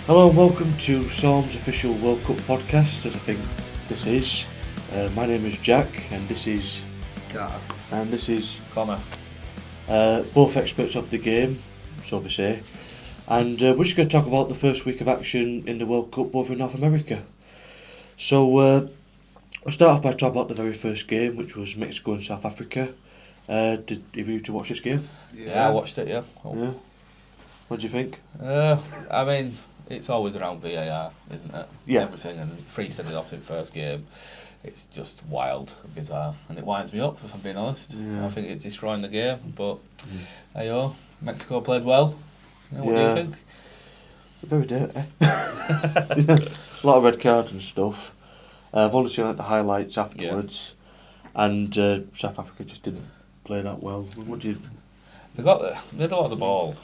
Hello and welcome to SORM's official World Cup podcast, as I think this is. My name is Jack and this is Carter. And this is Conor. Both experts of the game, so they say. And we're just going to talk about the first week of action in the World Cup over in North America. So we'll start off by talking about the very first game, which was Mexico and South Africa. Did either of you watch this game? Yeah, I watched it, yeah. Yeah. What do you think? I mean, it's always around VAR, isn't it? Yeah. Everything, and Free sending off in first game. It's just wild and bizarre, and it winds me up, if I'm being honest. Yeah. I think it's destroying the game, but Mexico played well. What do you think? Very dirty. A lot of red cards and stuff. I've only seen the highlights afterwards, and South Africa just didn't play that well. What do you? They had a lot of the ball.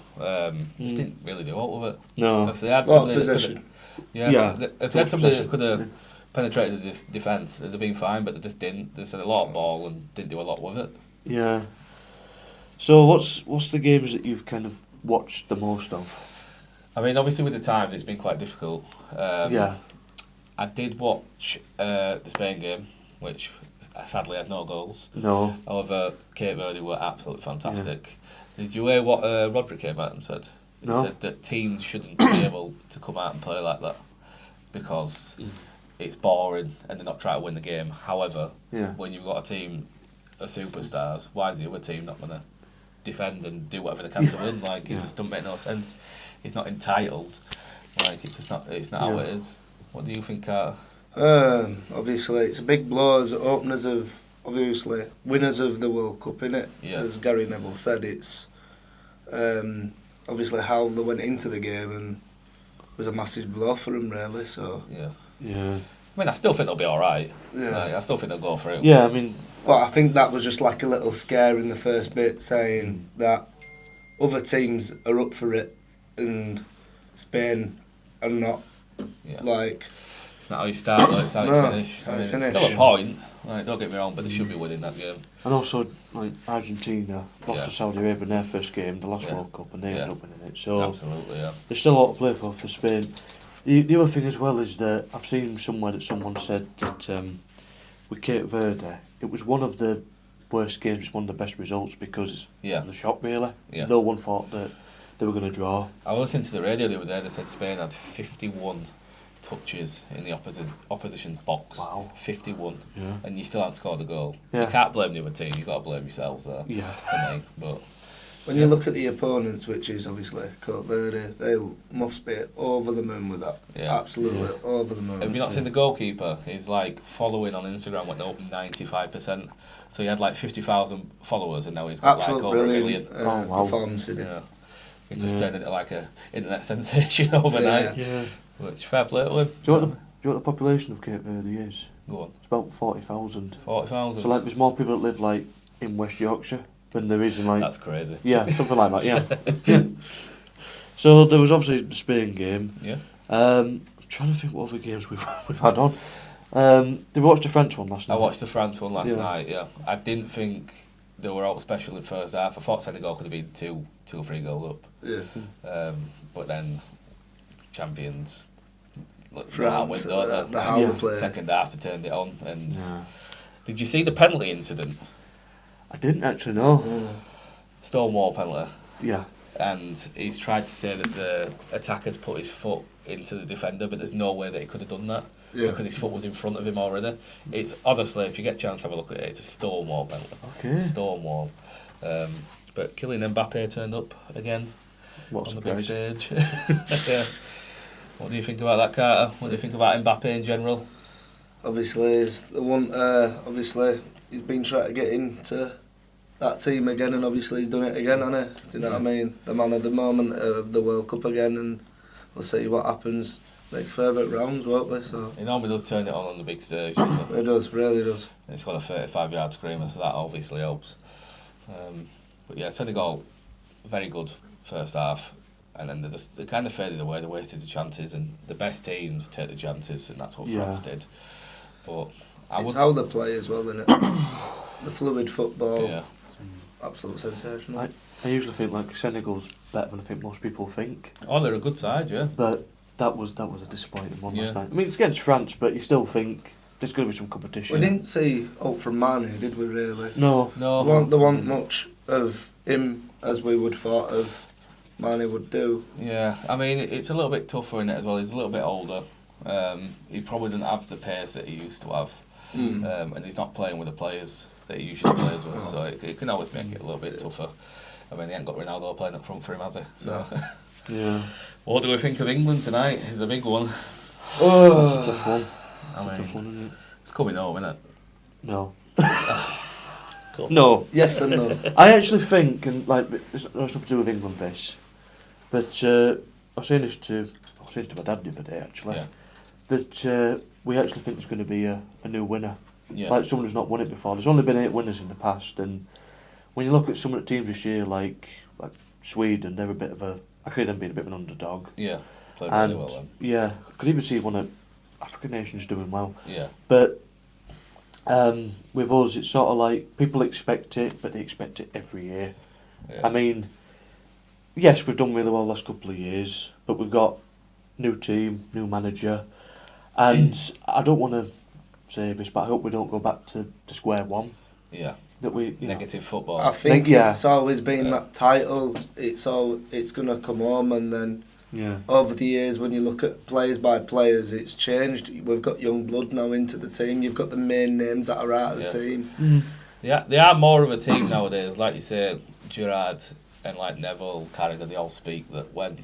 Just didn't really do all with it. No. If they had Well, somebody possession. if they had somebody that could have penetrated the defence, they'd have been fine. But they just didn't. They just had a lot of ball and didn't do a lot with it. Yeah. So what's the games that you've kind of watched the most of? I mean, obviously with the time, it's been quite difficult. Yeah. I did watch the Spain game, which sadly had no goals. No. However, Cape Verde were absolutely fantastic. Did you hear what Rodri came out and said? He said that teams shouldn't be able to come out and play like that because it's boring and they're not trying to win the game. However, when you've got a team of superstars, why is the other team not going to defend and do whatever they can to win? Like, it just doesn't make no sense. He's not entitled. Like, it's just not. It's not how it is. What do you think, Carter? Obviously, it's a big blow as openers of, obviously, winners of the World Cup, innit? Yeah. As Gary Neville said, it's obviously how they went into the game and it was a massive blow for them, really. So Yeah. Yeah. I mean, I still think they'll be all right. Yeah. Like, I still think they'll go through. Yeah, I mean... Well, I think that was just like a little scare in the first bit, saying that other teams are up for it and Spain are not. Yeah. Like... It's not how you start, like, it's how you finish. It's how I you mean, finish. it's still a point. Like, don't get me wrong, but they should be winning that game. And also, like, Argentina lost to Saudi Arabia in their first game, the last Yeah. World Cup, and they ended up winning it. So Absolutely, yeah. there's still a lot to play for Spain. The other thing as well is that I've seen somewhere that someone said that with Cape Verde, it was one of the worst games, it's one of the best results because it's the shock, really. Yeah. No one thought that they were going to draw. I was listening to the radio the other day, they said Spain had 51 touches in the opposition box. Wow. 51. Yeah. And you still haven't scored a goal. Yeah. You can't blame the other team, you've got to blame yourselves there. Yeah. For me. But When you look at the opponents, which is obviously Cape Verde, they must be over the moon with that. Yeah. Absolutely over the moon. have you not seen the goalkeeper? He's like following on Instagram went up 95%. So he had like 50,000 followers and now he's got Absolute like over a brilliant million. wow. performance in it. Yeah. He just turned into like a internet sensation overnight. Yeah. Which fair play to him. Do you know what the population of Cape Verde is? Go on. It's about 40,000. 40,000. So like there's more people that live like in West Yorkshire than there is in like... That's crazy. Yeah, something like that, yeah. So there was obviously the Spain game. Yeah. I'm trying to think what other games we've had on. Did we watch the French one last night? I watched the France one last Yeah. night, yeah. I didn't think they were out special in first half. I thought Senegal could have been two or three goals up. Yeah. But then champions look France, win, don't they? how Yeah. they play. Second half they turned it on. And Yeah. did you see the penalty incident? I didn't actually know. Stonewall penalty. Yeah. And he's tried to say that the attacker's put his foot into the defender, but there's no way that he could have done that because his foot was in front of him already. It's honestly, if you get a chance, have a look at it. It's a Stonewall penalty. Okay. Stonewall. But Kylian Mbappe turned up again What a on the big surprise. stage. Yeah. What do you think about that, Carter? What do you think about Mbappe in general? Obviously, he's the one. Obviously, he's been trying to get into that team again, and obviously he's done it again, hasn't he? Do you know what I mean? The man of the moment of the World Cup again, and we'll see what happens next further rounds, won't we? So He normally does turn it on the big stage. Doesn't he? it does, really does. And it's got a 35-yard screamer, so that obviously helps. But yeah, Senegal, very good first half. And then they kind of faded away, they wasted the chances, and the best teams take the chances, and that's what France did. But It's how they play as well, isn't it? The fluid football, yeah. absolute sensational. I usually think like Senegal's better than I think most people think. Oh, they're a good side, yeah. But that was a disappointing one last Yeah. night. I mean, it's against France, but you still think there's going to be some competition. We didn't see out from Mane, did we really? No. There wasn't much of him as we would thought of Mane would do. Yeah, I mean, it's a little bit tougher in it as well. He's a little bit older. He probably doesn't have the pace that he used to have. And he's not playing with the players that he usually plays with, so it can always make it a little bit tougher. I mean, he ain't got Ronaldo playing up front for him, has he? So. No. Yeah. What do we think of England tonight? It's a big one. Oh, it's a tough one. I mean, Tough one, isn't it? it's coming home, isn't it? No. No. Yes and no. I actually think, and like, it's not nothing to do with England, this, but I was saying this to my dad the other day, actually, Yeah. that we actually think there's going to be a new winner. Yeah. Like someone who's not won it before. There's only been 8 winners in the past, and when you look at some of the teams this year, like Sweden, they're a bit of a. I could them being a bit of an underdog. Yeah. Played And really well then. yeah, I could even see one of African nations doing well. Yeah. But with us, it's sort of like people expect it, but they expect it every year. Yeah. I mean, yes, we've done really well the last couple of years, but we've got new team, new manager, and I don't want to say this, but I hope we don't go back to square one. Yeah. That we Negative football. I think Yeah. it's always been that title. It's going to come home, and then Yeah. over the years, when you look at players by players, it's changed. We've got young blood now into the team. You've got the main names that are out of the team. They are more of a team nowadays. Like you say, Gerrard and like Neville, Carragher, they all speak that when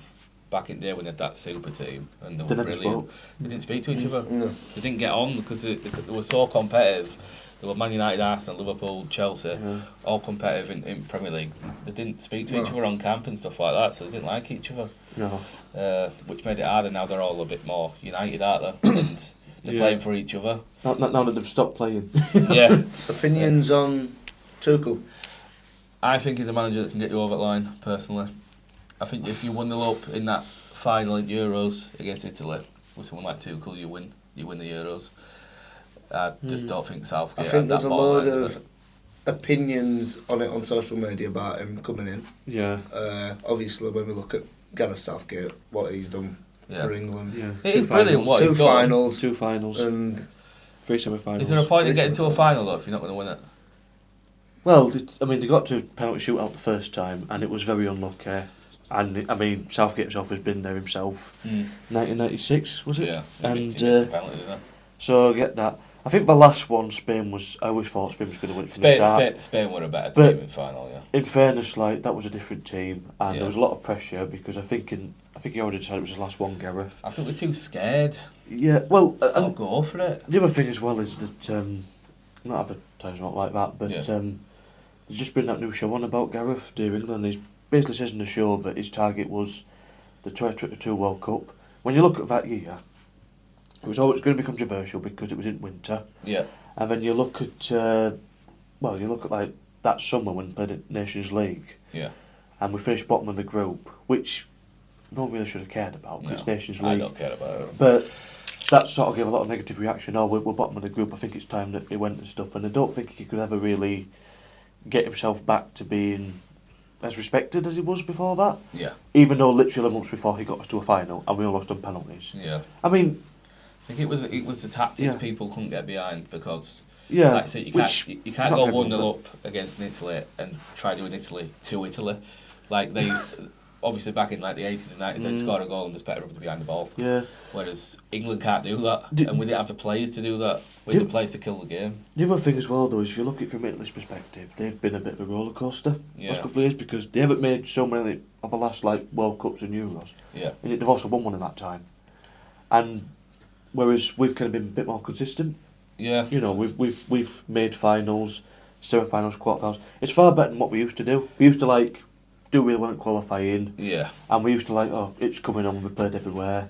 back in the day when they had that super team and they were never brilliant, spoke. they didn't speak to each other. No. They didn't get on because they were so competitive. They were Man United, Arsenal, Liverpool, Chelsea, all competitive in Premier League. They didn't speak to each other on camp and stuff like that, so they didn't like each other. No. Which made it harder. Now they're all a bit more united, aren't they? And they're playing for each other. Now that they've stopped playing. Yeah. Opinions on Tuchel? I think he's a manager that can get you over the line, personally. I think if you 1-0 up in that final in Euros against Italy, with someone like Tuchel, you win the Euros. I just don't think Southgate I think had there's that a ball load behind of him. opinions on it on social media about him coming in. Yeah. Obviously, when we look at Gareth Southgate, what he's done for England. Yeah. It is brilliant what he's Two done. finals. 2 finals. And 3 semi-finals. Is there a point in getting to a final though if you're not going to win it? Well, they got to penalty shootout the first time, and it was very unlucky. And I mean, Southgate himself has been there himself. 1996 was it? Yeah. And He missed the penalty, didn't he? so I get that. I think the last one, Spain was. I always thought Spain was going to win it from the start. Spain were a better But team in final, yeah. in fairness, like that was a different team, and Yeah. there was a lot of pressure because I think he already decided it was his last one, Gareth. I think we're too scared. Yeah, well, Let's not and go for it. the other thing as well is that not advertising like that, but there's just been that new show on about Gareth Dear England. He basically says in the show that his target was the 2022 World Cup. When you look at that year, it was always going to be controversial because it was in winter. Yeah. And then you look at like that summer when we played at Nations League. Yeah. And we finished bottom of the group, which no one really should have cared about because it's Nations League. I don't care about it. But that sort of gave a lot of negative reaction. Oh, we're bottom of the group. I think it's time that he went and stuff. And I don't think he could ever really get himself back to being as respected as he was before that. Yeah. Even though literally months before he got us to a final and we all lost on penalties. Yeah. I mean, I think it was the tactics Yeah. people couldn't get behind because yeah, like I said, you can't go 1-0 up against Italy and try doing Italy to Italy. Like they obviously back in like the 80s and 90s they'd score a goal and just better up behind the ball. Yeah. Whereas England can't do that, and we didn't have the players to do that. We had the players to kill the game. The other thing as well though is if you look at it from Italy's perspective, they've been a bit of a roller coaster last couple of years because they haven't made so many of the last like World Cups and Euros. Yeah. And they've also won one in that time. And whereas we've kind of been a bit more consistent. Yeah. You know, we've made finals, semi-finals, quarterfinals. It's far better than what we used to do. We used to like do really well at qualifying. Yeah. And we used to like, oh, it's coming on, we played everywhere,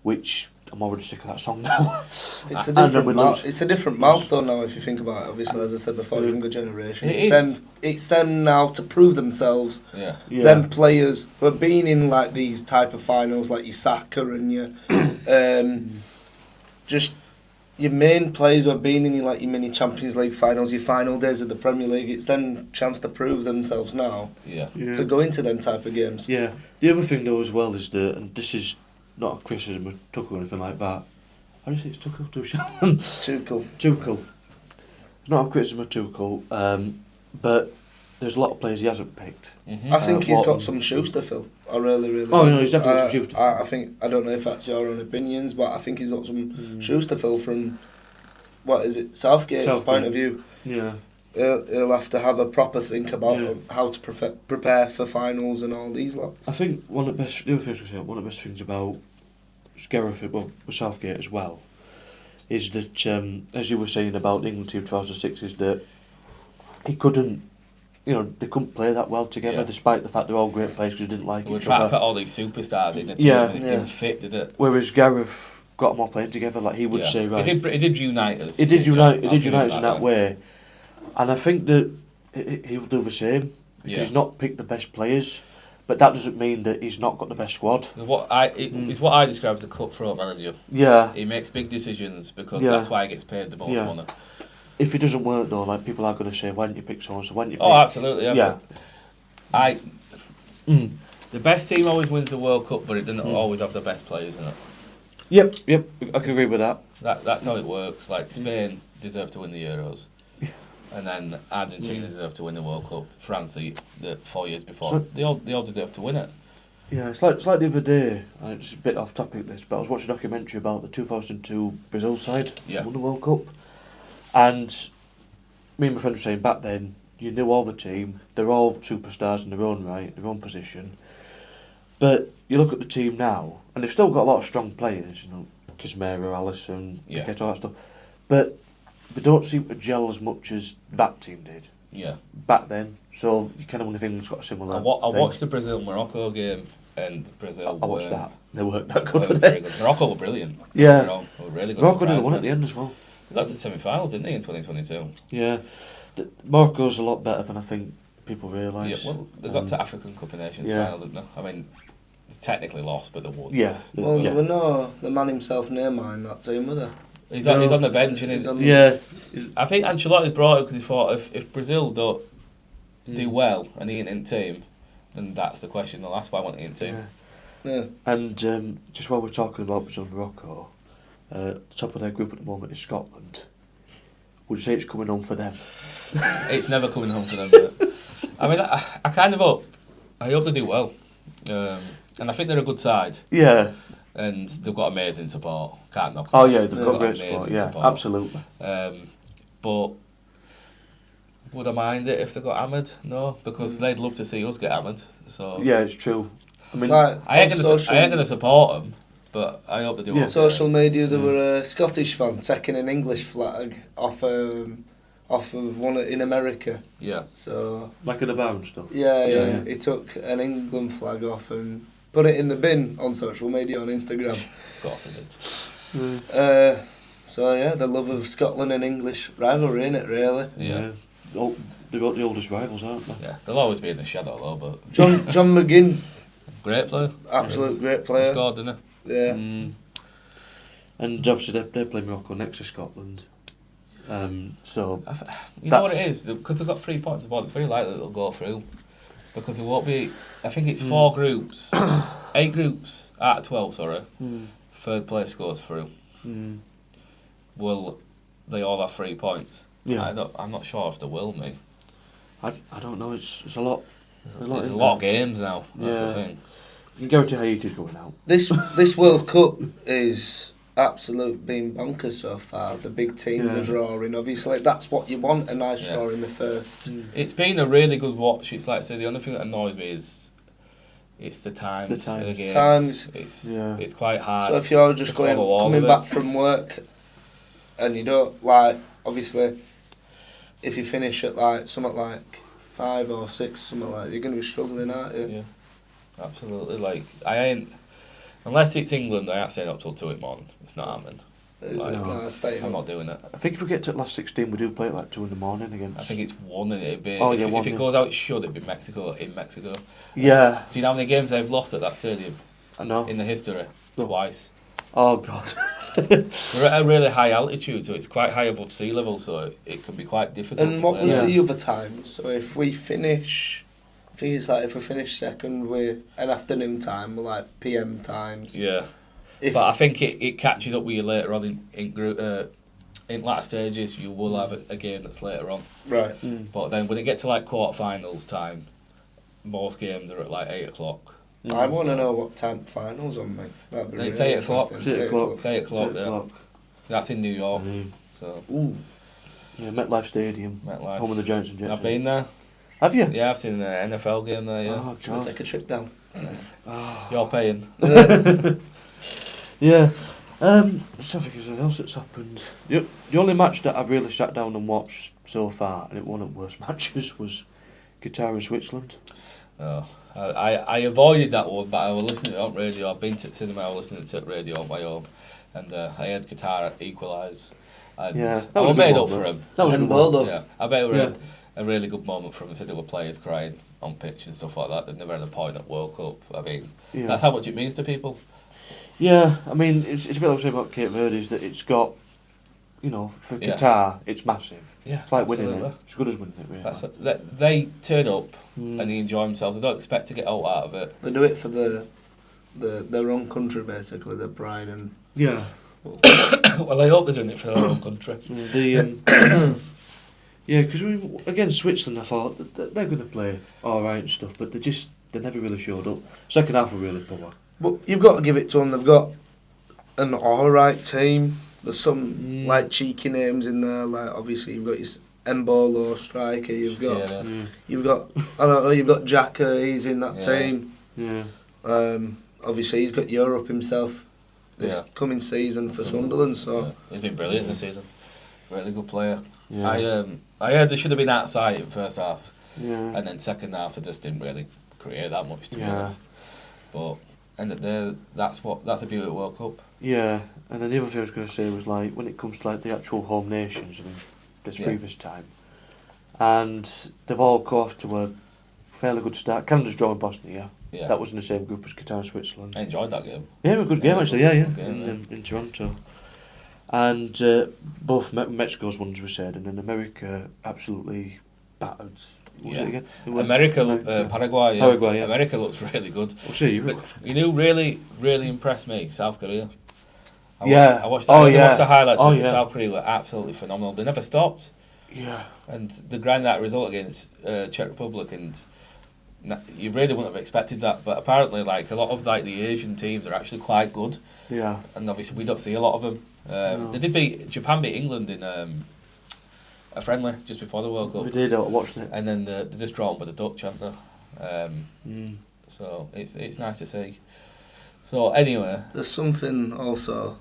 which I'm already sick of that song now. It's a different milestone now if you think about it. Obviously, as I said before, younger generation. It's them now to prove themselves. Yeah. Them players who have been in like these type of finals, like your Saka and your just your main players who have been in like your mini Champions League finals, your final days of the Premier League. It's them chance to prove themselves now Yeah. to go into them type of games. Yeah. The other thing though as well is that, and this is not a criticism of Tuchel or anything like that. How do you say it's Tuchel? Tuchel. Tuchel. Not a criticism of Tuchel, but there's a lot of players he hasn't picked. Mm-hmm. I think he's Wharton. got some shoes to fill. I really. Oh, no, he's definitely got some shoes to fill. I think, I don't know if that's your own opinions, but I think he's got some shoes to fill from, what is it, Southgate's point of view. Yeah. He'll have to have a proper think about how to prepare for finals and all these lots. I think one of the best things about Gareth, with Southgate as well, is that, as you were saying about the England team 2006, is that he couldn't, they couldn't play that well together, despite the fact they're all great players because they didn't like We're each trying to other. put all these superstars in the team and it didn't fit, did it? Whereas Gareth got them all playing together, like he would say, right. He did unite us. He did unite us in that way. And I think that he'll do the same. Because he's not picked the best players, but that doesn't mean that he's not got the best squad. It's what I describe as a cutthroat manager. Yeah. He makes big decisions because that's why he gets paid the most money. If it doesn't work though, like people are going to say, why didn't you pick someone? So why didn't you pick? Oh, absolutely. Yeah. The best team always wins the World Cup, but it doesn't always have the best players in it. Yep. I can agree with that. That's how it works. Like Spain deserve to win the Euros. And then Argentina deserve to win the World Cup. France, the 4 years before, they all deserve to win it. Yeah, it's like the other day. It's a bit off topic this, but I was watching a documentary about the 2002 Brazil side who won the World Cup, and me and my friend were saying back then you knew all the team. They're all superstars in their own right, their own position. But you look at the team now, and they've still got a lot of strong players. Casemiro, Alisson, Piquet, all that stuff, but they don't seem to gel as much as that team did. Yeah. Back then, so you kind of wonder if England's got a similar. I watched the Brazil-Morocco game, and Brazil. I watched that. They weren't that good. Weren't very good. Morocco were brilliant. Yeah. They were really good. Morocco did one at the end as well. They got to the semi-finals, didn't they, in 2022? Yeah. Morocco's a lot better than I think people realise. Yeah. Well, they got to African Cup of Nations final, didn't they? I mean, they technically lost, but they won. Yeah. Well, there were no the man himself Neymar in that team, were there? He's on the bench, and I think Ancelotti's brought it because he thought if Brazil don't do well and he ain't in team, then that's the question. That's why I want to in team. Yeah. And just while we're talking about Brazil and Morocco, the top of their group at the moment is Scotland. Would you say it's coming home for them? It's never coming home for them. But, I mean, I kind of hope. I hope they do well, and I think they're a good side. Yeah. And they've got amazing support. Can't knock them. Oh yeah, they've got great support. Yeah, absolutely. But would I mind it if they got hammered? No, because they'd love to see us get hammered. So yeah, it's true. I mean, like, I ain't gonna support them, but I hope they do. On social media, there were a Scottish fan taking an English flag off of one in America. Yeah. So like at the bar and stuff. Yeah. He took an England flag off and put it in the bin on social media on Instagram. Of course I did. So yeah, the love of Scotland and English rivalry, innit, really? Yeah. They've got the oldest rivals, aren't they? Yeah, they'll always be in the shadow though, but... John McGinn. Great player. Absolute great player. He scored, didn't he? Yeah. And obviously they're playing Morocco next to Scotland. So... You know what it is? Because they've got 3 points above, it's very likely they'll go through. Because it won't be... I think it's 4 groups. 8 groups out of 12, sorry. Third place goes through. Will they all have 3 points? Yeah. I'm not sure if they will, mate. I don't know, it's a lot. There's a lot of games now, that's the thing. You can guarantee Haiti's going out. This World Cup is absolute being bonkers so far. The big teams are drawing, obviously. That's what you want, a nice draw in the first. It's been a really good watch. It's like I say, the only thing that annoys me is it's the times. Of the games. It's quite hard. So if you're just coming back from work and you don't, like, obviously, if you finish at like something like 5 or 6, something like that, you're going to be struggling, aren't you? Yeah, absolutely. Like, I ain't, unless it's England, I ain't staying up till 2 in the morning. It's not happening. Like, I'm not doing it. I think if we get to the last 16, we do play at like 2 in the morning against... I think it's 1 and it'd be... if it goes out, it should. It'd be Mexico, in Mexico. Yeah. Do you know how many games they've lost at that stadium? I know. In the history? Twice. Oh, God. We're at a really high altitude, so it's quite high above sea level, so it can be quite difficult to play. And what was the other time? So if we finish... I think it's like if we finish second, we're an afternoon time, we're like PM times. Yeah. But I think it catches up with you later on in group. In latter stages, you will have a game that's later on. Right. But then when it gets to like quarterfinals time, most games are at like 8 o'clock. I want to know what time finals on, mate. That'd be It's really 8 o'clock. interesting. 8 o'clock. It's 8 o'clock, yeah. That's in New York. So Ooh. Yeah, MetLife Stadium, MetLife. home of the Giants and Jets. I've been there. Have you? Yeah, I've seen an NFL game there, yeah. Oh, Should we God. take a trip down? You're paying. Yeah. Let's have a think of something else that's happened. The only match that I've really sat down and watched so far, and it one of the worst matches, was Qatar and Switzerland. Oh, I avoided that one, but I was listening to it on radio. I've been to the cinema, I was listening to it radio on my own, and I had Qatar equalise. And Yeah, that I was a was good made up moment. for him. That was a good one. Yeah, I bet it was Yeah. a really good moment for him. I said there were players crying on pitch and stuff like that. They've never had a point at World Cup. I mean, Yeah. that's how much it means to people. Yeah, I mean, it's a bit like saying about Cape Verde, is that it's got, for Yeah. Qatar, it's massive. Yeah, It's like winning absolutely. it. It's as good as winning it, really. That's they turn up Mm. and they enjoy themselves. They don't expect to get out of it. They do it for their own country, basically, their pride and... Yeah. Well, I hope they're doing it for their own country. Yeah, because against Switzerland, I thought they're going to play all right and stuff, but they never really showed up. Second half were really poor. But you've got to give it to them. They've got an alright team. There's some like cheeky names in there. Like obviously you've got your Embolo striker. You've got I don't know. You've got Xhaka. He's in that team. Yeah. Obviously he's got Europe himself this coming season for Sunderland. So he's been brilliant this season. Really good player. Yeah. I heard they should have been outside in first half, Yeah. and then second half they just didn't really create that much, to be honest. But end of the day, that's the beauty of World Cup. Yeah, and then the other thing I was going to say was like when it comes to like the actual home nations, I mean, there's three this time, and they've all got off to a fairly good start. Canada's drawing Bosnia. Yeah. That was in the same group as Qatar and Switzerland. I enjoyed that game. Yeah, it was a good game actually. Yeah, good game, in Toronto. And both Mexico's ones we said, and then America absolutely battered. What was it again? America, Paraguay. Yeah. Paraguay, yeah. America looks really good. We'll see. But you know, really impressed me, South Korea. I watched the highlights of it. South Korea were absolutely phenomenal. They never stopped. Yeah. And the grind that result against Czech Republic, and you really wouldn't have expected that. But apparently, like a lot of like the Asian teams are actually quite good. Yeah. And obviously, we don't see a lot of them. They did Japan beat England in a friendly just before the World Cup. We did. I watched it. And then they're just drawn by the Dutch, aren't they? So it's nice to see. So anyway, there's something also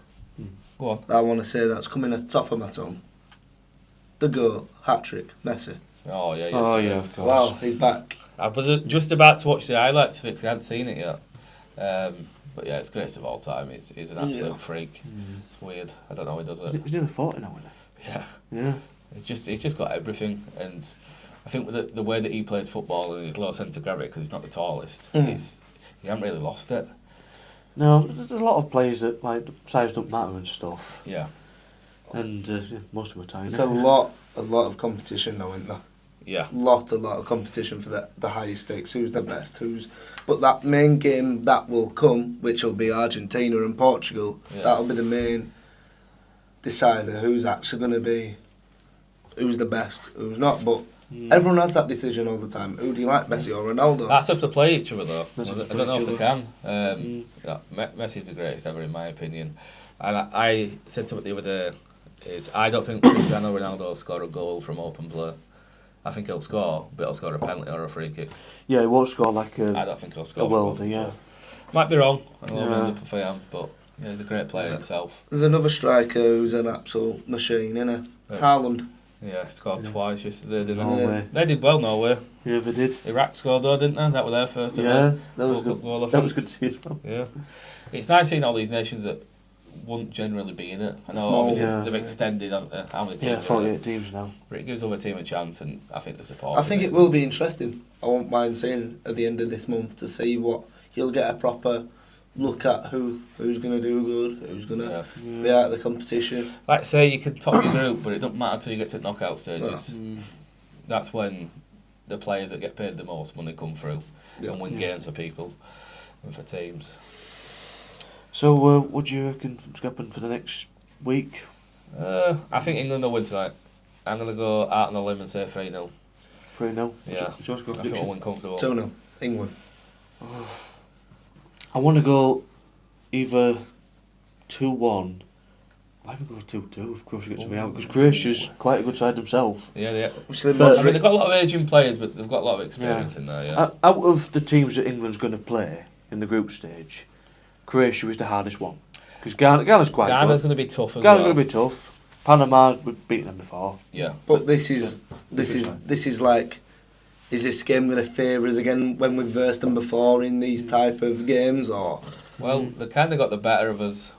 go on. that I want to say that's coming at the top of my tongue. The GOAT, hat-trick, Messi. Oh yeah, yes. Oh yeah, of course. Wow, he's back. I was just about to watch the highlights of it because I hadn't seen it yet. But yeah, it's greatest of all time. He's an absolute freak. It's weird. I don't know how he does it. He's nearly 40 now, isn't he? Yeah. Yeah. He's just got everything, and I think with the way that he plays football and his low centre of gravity, because he's not the tallest, he hasn't really lost it. No, there's a lot of players that like size don't matter and stuff. Yeah. And most of the time. It's a lot of competition now, isn't there? Yeah. A lot of competition for the highest stakes. Who's the best? But that main game that will come, which will be Argentina and Portugal, that'll be the main decider. Who's actually going to be? Who's the best? Who's not? But everyone has that decision all the time. Who do you like, Messi or Ronaldo? That's if they play each other though. I don't know if they can. Yeah. Messi's the greatest ever in my opinion. And I said to it the other day, I don't think Cristiano Ronaldo will score a goal from open play. I think he'll score, but he'll score a penalty or a free kick. Yeah, he won't score like I don't think he'll score. a worldie, yeah. Might be wrong. I know if I am, but yeah, he's a great player himself. There's another striker who's an absolute machine, isn't he? Haaland. Yeah, he scored twice yesterday, didn't Norway. they? They did well, Norway. Yeah, they did. Iraq scored though, didn't they? That was their first Yeah, that was World Cup good. goal, I That think. was good to see as well. Yeah. It's nice seeing all these nations that wouldn't generally be in it. I know Small. obviously Yeah. they've extended how many teams Yeah, are in it, 48 teams now. but it gives other team a chance, and I think the support. I think it will be interesting. I won't mind seeing at the end of this month to see what you'll get a proper look at who's going to do good, who's going to be out of the competition. Like say you can top your group, but it doesn't matter till you get to knockout stages. That's when the players that get paid the most money come through and win games for people and for teams. So, what do you reckon is going to happen for the next week? I think England will win tonight. I'm going to go out on a limb and say 3-0. 3-0? Yeah. What's your score I think prediction? we'll win comfortable. 2-0, England. I want to go either 2-1. I can go 2-2 if Croatia gets something out, because Croatia's quite a good side themselves. Yeah, they Obviously, But- I mean, they've got a lot of aging players, but they've got a lot of experience in there, yeah. Out of the teams that England's going to play in the group stage, Croatia is the hardest one. Because Ghana's quite Ghana's good. going to be tough as Ghana's well. going to be tough. Panama, we've beaten them before. Yeah. But this is like, is this game going to favour us again when we've versed them before in these type of games, or? Well, they kind of got the better of us.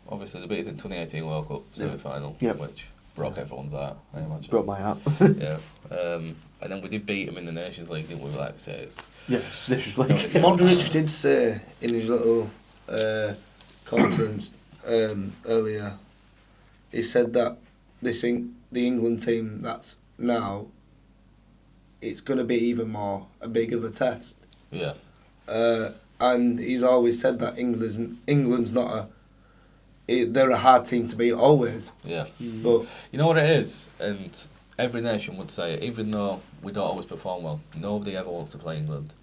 Obviously, they beat us in 2018 World Cup semi-final, Yep. which broke everyone's heart, I imagine. Broke my heart. Yeah. And then we did beat them in the Nations League, didn't we? Like say, Yes, this is like... Modric did say in his little conference earlier, he said that the England team that's now, it's going to be even more a big of a test. yeah. And he's always said that England's not they're a hard team to beat always. Yeah. But You know what it is? And every nation would say it, even though we don't always perform well, nobody ever wants to play England.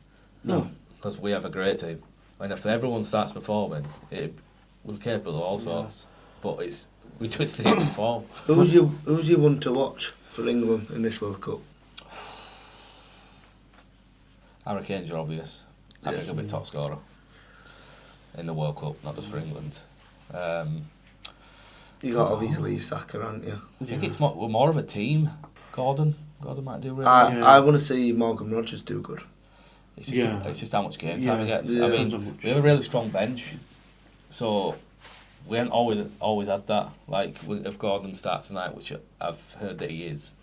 No. Because we have a great team. And if everyone starts performing, we're capable of all sorts. But we just need to perform. who's you one to watch for England in this World Cup? Hurricanes are obvious. I think he'll be top scorer in the World Cup, not just for England. You got obviously Saka, haven't you? I think we're more of a team. Gordon might do really well. I want to see Morgan Rogers do good. It's just how much game time he gets. Yeah. I mean, we have a really strong bench, so we haven't always had that. Like, if Gordon starts tonight, which I've heard that he is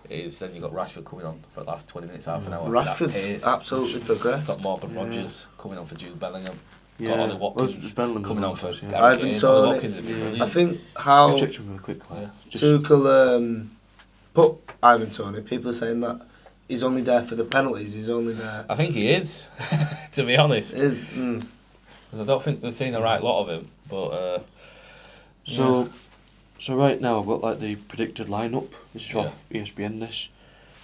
then you've got Rashford coming on for the last 20 minutes, half an hour. That's Rashford's pace. absolutely progressed. Got Morgan Rogers coming on for Jude Bellingham. Yeah. Got Ollie Watkins Bellingham coming on was, for yeah. Harry Ivan Kane. Toney. Ollie Watkins would be brilliant. I think I'll how check him real quickly. Yeah. Just- Tuchel put Ivan Toney, people are saying that he's only there for the penalties, he's only there. I think he is, to be honest. Is, 'Cause I don't think they've seen the right lot of him. But So right now I've got like the predicted lineup. This is off ESPN.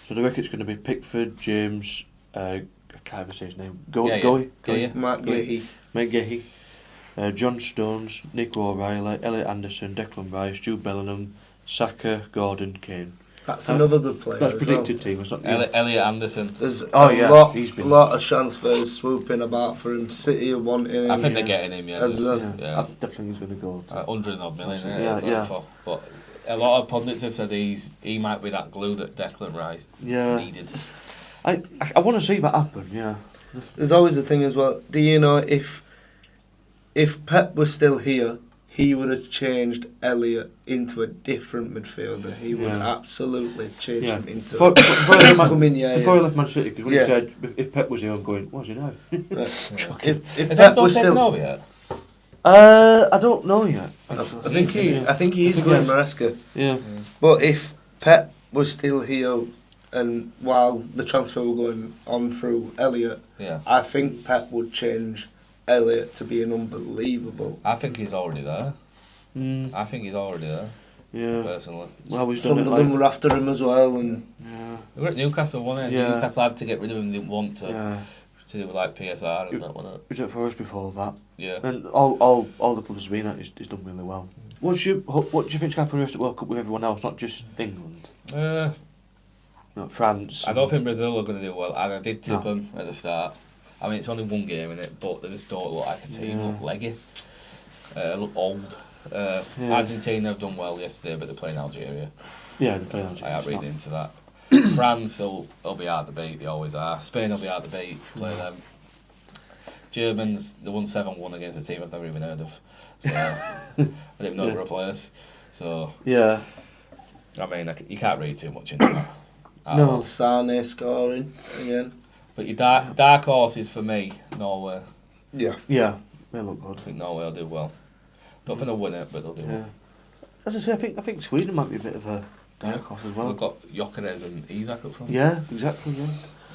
So the record's going to be Pickford, James, I can't even say his name. Goey, Mark Gahey. Mike Gahey, John Stones, Nico O'Reilly, Elliot Anderson, Declan Rice, Jude Bellingham, Saka, Gordon, Kane. That's another good player. That's as predicted team. It's not. Elliot Anderson. There's he's a been- lot of transfers swooping about for him. City are wanting him. I think they're getting him, yeah. As well. I definitely think he's going to go. 100 odd million, Yeah, yeah. For. But a lot of pundits have said he might be that glue that Declan Rice needed. I want to see that happen. Yeah. There's always a thing as well. Do you know if Pep was still here, he would have changed Elliot into a different midfielder. He would absolutely change him into. Before before he left Man City, because when he said if Pep was here, I'm going, what's he now? If Has Pep Anton was taken still, over yet? I don't know yet. I think he is going Maresca. Yeah. But if Pep was still here, and while the transfer were going on through Elliot, I think Pep would change Elliot to be an unbelievable. I think he's already there. Yeah. Personally. Well, he's done Some it of them like. were after him as well, and We were at Newcastle, wasn't it? Yeah. Newcastle had to get rid of him, didn't want to. Yeah. To do with like PSR and that, wasn't it? He was at Forest before that. Yeah. And all the clubs he's been at, he's done really well. What do you think's happening in the rest of the World Cup with everyone else, not just England? France. I don't think Brazil are going to do well, and I did tip them at the start. I mean, it's only one game in it, but they just don't look like a team. Look leggy. Look old. Argentina have done well yesterday, but they're playing Algeria. Yeah, they're playing Algeria. I have read into that. France will be hard to beat, they always are. Spain will be hard to beat if you play them. Germans, they won 7-1 against a team I've never even heard of. So, I didn't even know they were a place. So, yeah. I mean, you can't read too much into that. No. Sane scoring again. But your dark horses for me, Norway. Yeah. Yeah, they look good. I think Norway will do well. Don't think they'll win it, but they'll do well. As I say, I think Sweden might be a bit of a dark horse as well. We've got Gyökeres and Isak up front. Yeah, exactly. Yeah.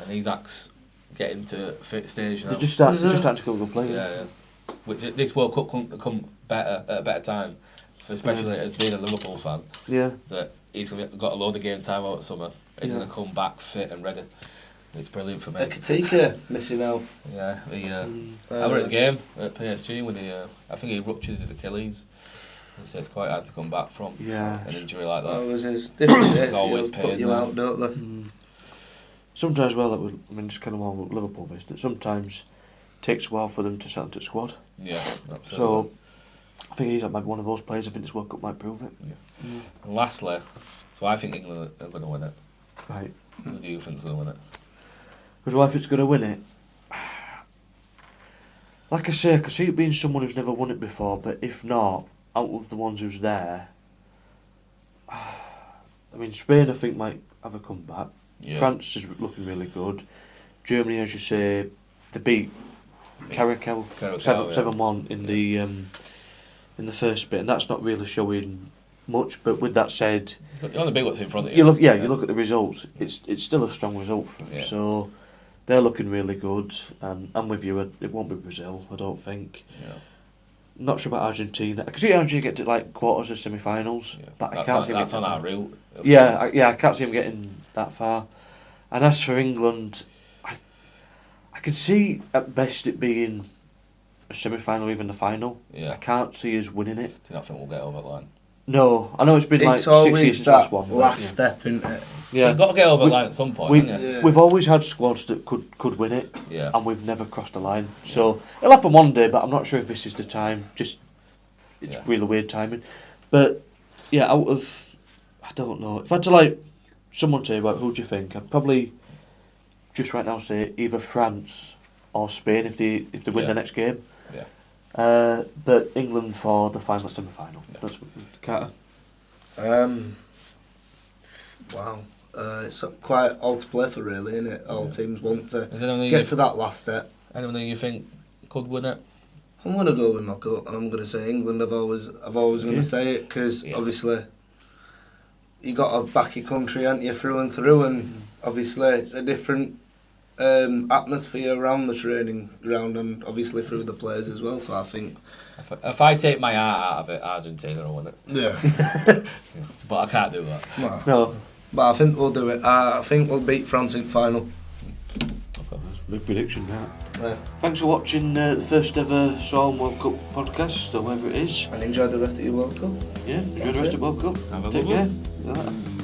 And Isak's getting to fit stage now. They're just starting to come good players. Yeah. which this World Cup couldn't come better at a better time, especially as being a Liverpool fan. Yeah. That he's got a load of game time out of summer. He's Yeah. going to come back fit and ready. It's brilliant for me. Katika missing out. Yeah, I were at the game at PSG when I think he ruptures his Achilles. So it's quite hard to come back from an injury like that. It was different. It's always pain. Put you out, don't they? Sometimes, just kind of more Liverpool based. Sometimes it takes a while for them to settle into the squad. Yeah, absolutely. So I think he's maybe one of those players. I think this World Cup might prove it. Yeah. And lastly, so I think England are going to win it. Right. Who do you think is going to win it? Who do I think's going to win it? Like I say, I can see it being someone who's never won it before, but if not, out of the ones who's there, I mean, Spain I think might have a comeback. Yeah. France is looking really good. Germany, as you say, they beat Caracol 7-1 in the first bit, and that's not really showing much. But with that said, you want to be what's in front of you. You look at the results. It's still a strong result for them. Yeah. So they're looking really good. I'm with you. It won't be Brazil, I don't think. Yeah. Not sure about Argentina. I can see Argentina get to like quarters or semi-finals, but I can't see that's on our route. I can't see him getting that far. And as for England, I can see at best it being a semi-final or even the final. Yeah. I can't see us winning it. Do you not think we'll get over the line? No, I know it's been like 6 years since last one. Last step, isn't it? Yeah, You've got to get over the line at some point, haven't you? We've always had squads that could win it, and we've never crossed the line. So it'll happen one day, but I'm not sure if this is the time. It's really weird timing. But yeah, out of, I don't know. If I had to someone say, right, who do you think? I'd probably just right now say either France or Spain if they win the next game. Yeah. But England for the final semi-final. Yeah. That's Carter. Wow. It's quite all to play for, really, isn't it? All teams want to get to that last step. Anyone that you think could win it? I'm going to go with knockout, and I'm going to say England. I've always going to say it because obviously you got to back your country, haven't you, through and through, and obviously it's a different atmosphere around the training ground and obviously through the players as well. So I think if I take my heart out of it, Argentina will win it. Yeah. But I can't do that. No. But I think we'll do it. I think we'll beat France in final. Okay. Big prediction, that. Yeah. Thanks for watching the first ever SORM World Cup podcast, or whatever it is. And enjoy the rest of your World Cup. Yeah, enjoy the rest of World Cup. Have a Take good care. one. See you later.